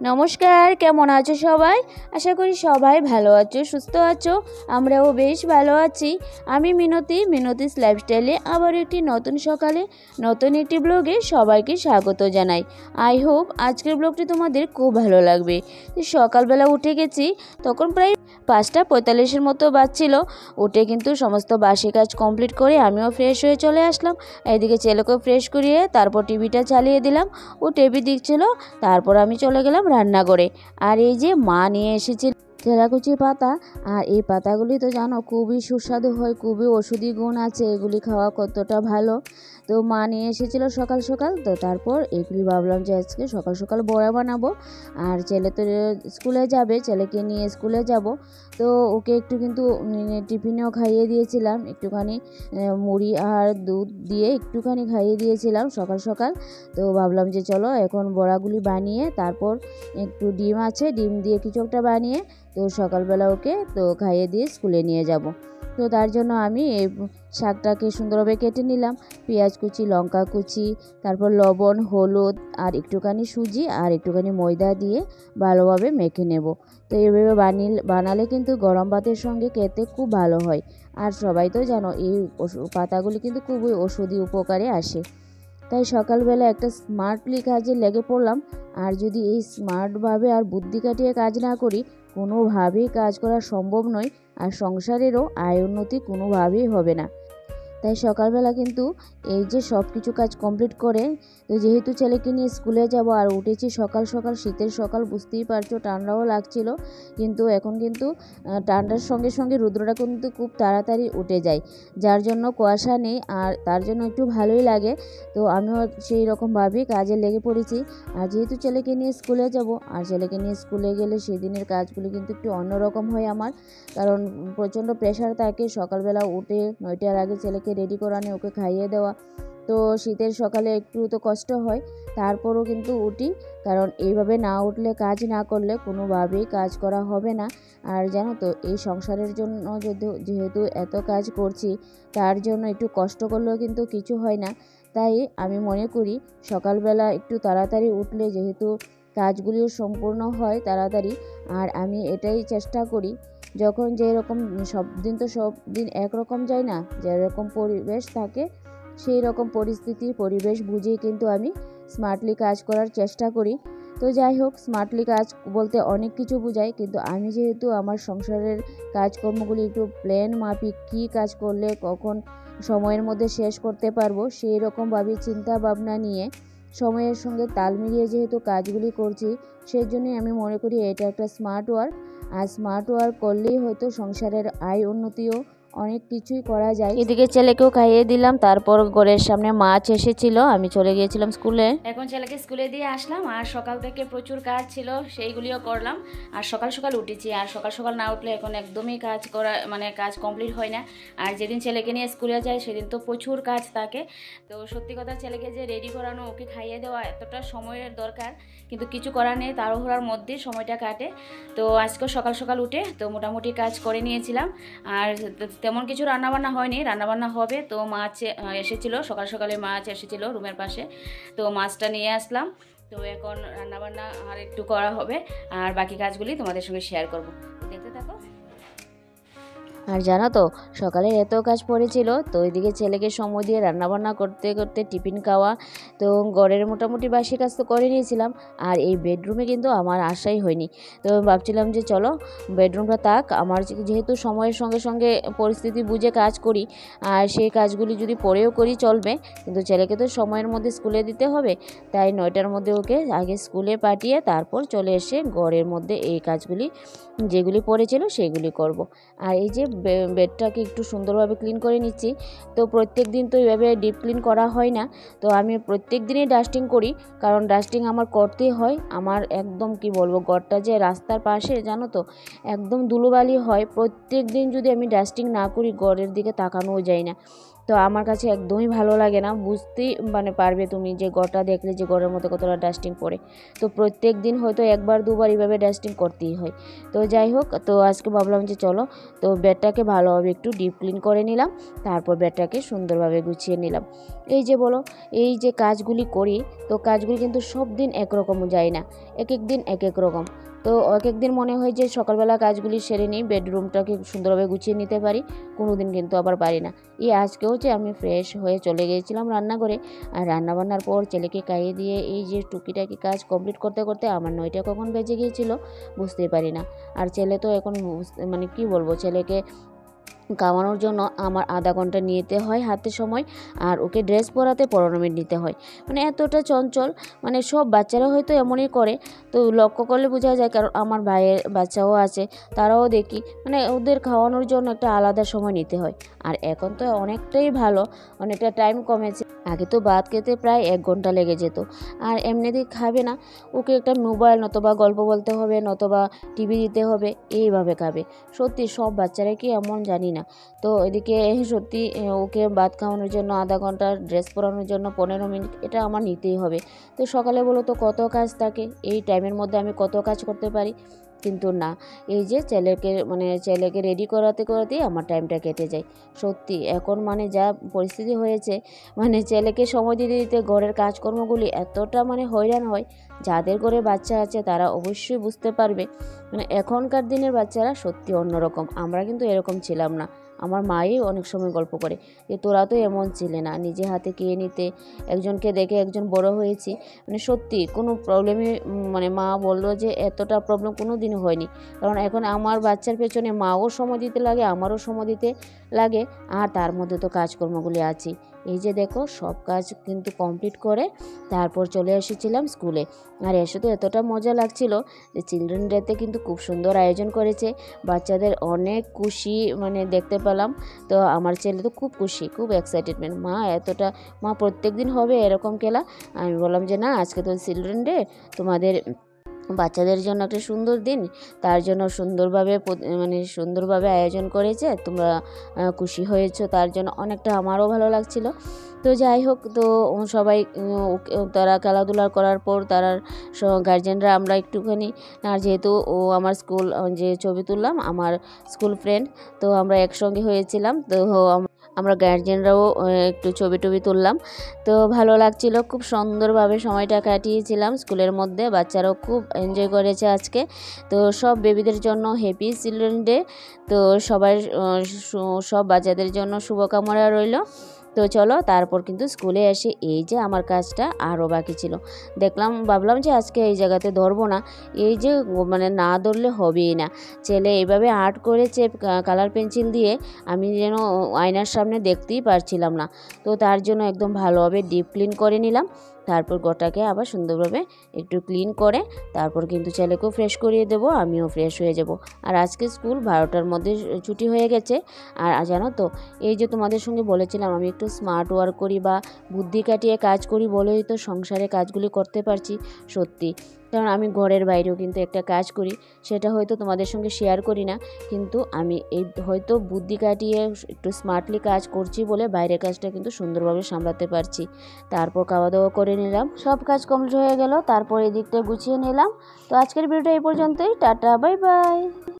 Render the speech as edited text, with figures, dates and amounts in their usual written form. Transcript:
নমস্কার, কেমন আছো সবাই? আশা করি সবাই ভালো আছো, সুস্থ আছো। আমরাও বেশ ভালো আছি। আমি মিনতিস লাইফস্টাইলে আবার একটি নতুন সকালে নতুন একটি ব্লগে সবাইকে স্বাগত জানাই। আই হোপ আজকের ব্লগটি তোমাদের খুব ভালো লাগবে। সকালবেলা উঠে গেছি, তখন প্রায় 5:45 মতো বাজছিল। উঠে কিন্তু সমস্ত বাসি কাজ কমপ্লিট করে আমিও ফ্রেশ হয়ে চলে আসলাম। এদিকে ছেলেকেও ফ্রেশ করিয়ে তারপর টিভিটা চালিয়ে দিলাম। ও টিভি দেখছিল, তারপর আমি চলে গেলাম রান্নাঘরে। আর এই যে মা নিয়ে এসেছিল তেলাকুচি পাতা, আর এই পাতাগুলি তো জানো খুবই সুস্বাদু হয়, খুবই ওষুধি গুণ আছে, এগুলি খাওয়া কতটা ভালো। তো মা নিয়ে এসেছিলো সকাল সকাল, তো তারপর এগুলি ভাবলাম যে আজকে সকাল সকাল বড়া বানাবো। আর ছেলে তো স্কুলে যাবে, ছেলেকে নিয়ে স্কুলে যাব, তো ওকে একটু কিন্তু টিফিনেও খাইয়ে দিয়েছিলাম, একটুখানি মুড়ি আর দুধ দিয়ে একটুখানি খাইয়ে দিয়েছিলাম সকাল সকাল। তো ভাবলাম যে চলো এখন বড়াগুলি বানিয়ে তারপর একটু ডিম আছে, ডিম দিয়ে কিছু একটা বানিয়ে তো সকালবেলা ওকে তো খাইয়ে দিয়ে স্কুলে নিয়ে যাব। তো তার জন্য আমি এই শাকটাকে সুন্দরভাবে কেটে নিলাম, পেঁয়াজ কুচি, লঙ্কা কুচি, তারপর লবণ, হলুদ আর একটুখানি সুজি আর একটুখানি ময়দা দিয়ে ভালোভাবে মেখে নেব। তো এইভাবে বানালে কিন্তু গরম ভাতের সঙ্গে খেতে খুব ভালো হয়। আর সবাই তো জানো এই পাতাগুলি কিন্তু খুবই ওষুধি উপকারে আসে। তাই সকালবেলা একটা স্মার্টলি কাজে লেগে পড়লাম। আর যদি এই স্মার্টভাবে আর বুদ্ধি কাটিয়ে কাজ না করি, কোনোভাবেই কাজ করা সম্ভব নয়, আর সংসারেরও আয় উন্নতি কোনোভাবেই হবে না। তাই সকালবেলা কিন্তু এই যে সব কিছু কাজ কমপ্লিট করে, তো যেহেতু ছেলেকে নিয়ে স্কুলে যাব আর উঠেছি সকাল সকাল, শীতের সকাল বুঝতেই পারছো, ঠান্ডাও লাগছিল, কিন্তু এখন কিন্তু ঠান্ডার সঙ্গে সঙ্গে রৌদ্রটা কিন্তু খুব তাড়াতাড়ি উঠে যায়, যার জন্য কুয়াশা নেই, আর তার জন্য একটু ভালোই লাগে। তো আমিও সেই রকমভাবেই কাজে লেগে পড়েছি। আর যেহেতু ছেলেকে নিয়ে স্কুলে যাব, আর ছেলেকে নিয়ে স্কুলে গেলে সেদিনের কাজগুলো কিন্তু একটু অন্যরকম হয় আমার, কারণ প্রচণ্ড প্রেশার থাকে। সকালবেলা উঠে 9টার আগে ছেলেকে রেডি করানো, ওকে খাইয়ে দেওয়া, তো শীতের সকালে একটু তো কষ্ট হয়, তারপরও কিন্তু উঠি, কারণ এইভাবে না উঠলে, কাজ না করলে কোনোভাবেই কাজ করা হবে না। আর জানো তো এই সংসারের জন্য যেহেতু এত কাজ করছি, তার জন্য একটু কষ্ট করলেও কিন্তু কিছু হয় না। তাই আমি মনে করি সকালবেলা একটু তাড়াতাড়ি উঠলে যেহেতু কাজগুলিও সম্পূর্ণ হয় তাড়াতাড়ি, আর আমি এটাই চেষ্টা করি। যখন যেরকম সব দিন একরকম যায় না, যেরকম পরিবেশ থাকে সেই রকম পরিবেশ বুঝেই কিন্তু আমি স্মার্টলি কাজ করার চেষ্টা করি। তো যাই হোক, স্মার্টলি কাজ বলতে অনেক কিছু বোঝায়, কিন্তু আমি যেহেতু আমার সংসারের কাজকর্মগুলি একটু প্ল্যান মাফিক, কী কাজ করলে কখন সময়ের মধ্যে শেষ করতে পারবো, সেই রকমভাবে চিন্তা ভাবনা নিয়ে সময়ের সঙ্গে তাল মিলিয়ে যেহেতু কাজগুলি করছি, সেই জন্যই আমি মনে করি এটা একটা স্মার্ট ওয়ার্ক। আর স্মার্ট ওয়ার্ক করলেই হয়তো সংসারের আয় উন্নতিও অনেক কিছুই করা যায়। এদিকে ছেলেকেও খাইয়ে দিলাম, তারপর ঘরের সামনে মাছ এসেছিল, আমি চলে গিয়েছিলাম স্কুলে। এখন ছেলেকে স্কুলে দিয়ে আসলাম, আর সকাল থেকে প্রচুর কাজ ছিল, সেইগুলিও করলাম। আর সকাল সকাল উঠেছি, আর সকাল সকাল না উঠলে এখন একদমই কাজ করা কাজ কমপ্লিট হয় না। আর যেদিন ছেলেকে নিয়ে স্কুলে যায় সেদিন তো প্রচুর কাজ থাকে। তো সত্যি কথা, ছেলেকে যে রেডি করানো, ওকে খাইয়ে দেওয়া এতটা সময়ের দরকার, কিন্তু কিছু করার নেই, তাড়াহুড়ার মধ্যে সময়টা কাটে। তো আজকে সকাল সকাল উঠে তো মোটামুটি কাজ করে নিয়েছিলাম। আর তেমন কিছু রান্নাবান্না হয়নি, রান্নাবান্না হবে। তো মাছ এসেছিলো সকাল সকালে, মাছ এসেছিলো রুমের পাশে, তো মাছটা নিয়ে আসলাম। তো এখন রান্নাবান্না আর একটু করা হবে, আর বাকি কাজগুলি তোমাদের সঙ্গে শেয়ার করব, দেখতে থাকো। আর জানো তো সকালে এত কাজ পড়েছিল, তো ওইদিকে ছেলেকে সময় দিয়ে রান্নাবান্না করতে করতে টিফিন খাওয়া, তো ঘরের মোটামুটি বাসি কাজ তো করে নিয়েছিলাম। আর এই বেডরুমে কিন্তু আমার আসাই হয়নি, তো ভাবছিলাম যে চলো বেডরুমটা থাক, আমার যেহেতু সময়ের সঙ্গে সঙ্গে পরিস্থিতি বুঝে কাজ করি, আর সেই কাজগুলি যদি পরেও করি চলবে, কিন্তু ছেলেকে তো সময়ের মধ্যে স্কুলে দিতে হবে। তাই 9টার মধ্যে ওকে আগে স্কুলে পাঠিয়ে তারপর চলে এসে ঘরের মধ্যে এই কাজগুলি যেগুলি পড়েছিল সেগুলি করব। আর এই যে বেডটাকে একটু সুন্দরভাবে ক্লিন করে নিচ্ছি। তো প্রত্যেক দিন তো এইভাবে ডিপ ক্লিন করা হয় না, তো আমি প্রত্যেক দিনই ডাস্টিং করি, কারণ ডাস্টিং আমার করতেই হয়। আমার একদম কি বলবো, ঘরটা যে রাস্তার পাশে জানো তো, একদম ধুলোবালি হয়, প্রত্যেক দিন যদি আমি ডাস্টিং না করি ঘরের দিকে তাকানোও যায় না। তো আমার কাছে একদমই ভালো লাগে না। বুঝতেই মানে পারবে তুমি যে ঘরটা দেখলে যে ঘরের মধ্যে কতটা ডাস্টিং পড়ে। তো প্রত্যেক দিন হয়তো একবার দুবার এইভাবে ডাস্টিং করতেই হয়। তো যাই হোক, তো আজকে ভাবলাম যে চলো তো বেডটাকে ভালোভাবে একটু ডিপ ক্লিন করে নিলাম, তারপর বেডটাকে সুন্দরভাবে গুছিয়ে নিলাম। এই যে বলো, এই যে কাজগুলি করি, তো কাজগুলি কিন্তু সব দিন একরকম যায় না, এক এক দিন এক এক রকম। তো এক এক দিন মনে হয় যে সকালবেলা কাজগুলি সেরে নিই, বেডরুমটাকে সুন্দরভাবে গুছিয়ে নিতে পারি, কোনো দিন কিন্তু আবার পারি না। আজকেও যে আমি ফ্রেশ হয়ে চলে গিয়েছিলাম রান্নাঘরে, আর রান্নাবান্নার পর ছেলেকে খাইয়ে দিয়ে এই যে টুকিটাকি কাজ কমপ্লিট করতে করতে আমার 9টা কখন বেজে গিয়েছিল বুঝতেই পারি না। আর ছেলে তো এখন মানে কি বলবো, ছেলেকে খাওয়ানোর জন্য আমার আধা ঘন্টা নিতে হয় হাতে সময়, আর ওকে ড্রেস পরাতে 15 মিনিট নিতে হয়। মানে এতটা চঞ্চল, মানে সব বাচ্চারা হয়তো এমনই করে। তো লক্ষ্য করলে বোঝা যায়, কারণ আমার ভাইয়ের বাচ্চাও আছে, তারাও দেখি মানে ওদের খাওয়ানোর জন্য একটা আলাদা সময় নিতে হয়। আর এখন তো অনেকটাই ভালো, অনেকটা টাইম কমেছে। আগে তো ভাত খেতে প্রায় 1 ঘন্টা লেগে যেত। আর এমনিতেই খাবে না, ওকে একটা মোবাইল নতবা গল্প বলতে হবে, নতবা টিভি দিতে হবে, এইভাবে খাবে। সত্যি সব বাচ্চারা কি এমন জানি না। তো এদিকে সত্যি ওকে ভাত খাওয়ানোর জন্য আধা ঘন্টা, ড্রেস পরানোর জন্য 15 মিনিট, এটা আমার নিতেই হবে। তো সকালে বলো তো কত কাজ থাকে, এই টাইমের মধ্যে আমি কত কাজ করতে পারি, কিন্তু না, এই যে ছেলেকে রেডি করাতে করাতেই আমার টাইমটা কেটে যায়। সত্যি এখন মানে যা পরিস্থিতি হয়েছে, মানে ছেলেকে সময় দিতে দিতে ঘরের কাজকর্মগুলি এতটা মানে হয়রান হয়। যাদের ঘরে বাচ্চা আছে তারা অবশ্যই বুঝতে পারবে। মানে এখনকার দিনের বাচ্চারা সত্যি অন্যরকম, আমরা কিন্তু এরকম ছিলাম না। আমার মাই অনেক সময় গল্প করে যে তোরা তো এমন ছিলে না, নিজে হাতে খেয়ে নিতে, একজনকে দেখে একজন বড় হয়েছি। মানে সত্যি কোনো প্রবলেমে মানে মা বললো যে এতটা প্রবলেম কোনো দিনও হয়নি। কারণ এখন আমার বাচ্চার পেছনে মাও সময় দিতে লাগে, আমারও সময় দিতে লাগে, আর তার মধ্যে তো কাজকর্মগুলি আছে। এই যে দেখো সব কাজ কিন্তু কমপ্লিট করে তারপর চলে এসেছিলাম স্কুলে। আর এসে তো এতটা মজা লাগছিল যে চিলড্রেন ডেতে কিন্তু খুব সুন্দর আয়োজন করেছে, বাচ্চাদের অনেক খুশি মানে দেখতে পেলাম। তো আমার ছেলে তো খুব খুশি, খুব এক্সাইটেডমেন্ট, মা প্রত্যেক দিন হবে এরকম খেলা। আমি বললাম যে না, আজকে তো চিলড্রেন ডে, তোমাদের বাচ্চাদের জন্য একটা সুন্দর দিন, তার জন্য সুন্দরভাবে আয়োজন করেছে, তোমরা খুশি হয়েছো, তার জন্য অনেকটা আমারও ভালো লাগছিল। তো যাই হোক, তো সবাই তারা খেলাধুলা করার পর তারা গার্জেনরা আমরা একটুখানি, আর যেহেতু ও আমার স্কুল যে ছবি তুললাম আমার স্কুল ফ্রেন্ড, তো আমরা একসঙ্গে হয়েছিলাম, তো আমরা গার্জেনরাও একটু ছবি টবি তুললাম। তো ভালো লাগছিল, খুব সুন্দরভাবে সময়টা কাটিয়েছিলাম স্কুলের মধ্যে, বাচ্চারাও খুব এনজয় করেছে আজকে। তো সব বেবিদের জন্য হ্যাপি চিলড্রেন ডে। তো সব বাচ্চাদের জন্য শুভকামনা রইল। তো চলো, তারপর কিন্তু স্কুলে এসে এই যে আমার কাজটা আরও বাকি ছিল, ভাবলাম যে আজকে এই জায়গাতে ধরবো না, এই যে মানে না ধরলে হবেই না। ছেলে এইভাবে আর্ট করেছে কালার পেন্সিল দিয়ে, আমি যেন আয়নার সামনে দেখতেই পারছিলাম না। তো তার জন্য একদম ভালোভাবে ডিপ ক্লিন করে নিলাম, তারপর গোটাকে আবার সুন্দরভাবে একটু ক্লিন করে তারপর কিন্তু ছেলেকেও ফ্রেশ করিয়ে দেবো, আমিও ফ্রেশ হয়ে যাব। আর আজকে স্কুল 12টার মধ্যে ছুটি হয়ে গেছে। আর জানো তো, এই যে তোমাদের সঙ্গে বলেছিলাম আমি একটু স্মার্ট ওয়ার্ক করি বা বুদ্ধি কাটিয়ে কাজ করি বলেই তো সংসারে কাজগুলি করতে পারছি। সত্যি, কারণ আমি ঘরের বাইরেও কিন্তু একটা কাজ করি, সেটা হয়তো তোমাদের সঙ্গে শেয়ার করি না, কিন্তু আমি এই হয়তো বুদ্ধি কাটিয়ে একটু স্মার্টলি কাজ করছি বলে বাইরের কাজটা কিন্তু সুন্দরভাবে সামলাতে পারছি। তারপর খাওয়া দাওয়া করে নিলাম, সব কাজ কমপ্লিট হয়ে গেল, তারপর এই দিকটা গুছিয়ে নিলাম। তো আজকের ভিডিওটা এই পর্যন্তই, টাটা, বাই বাই।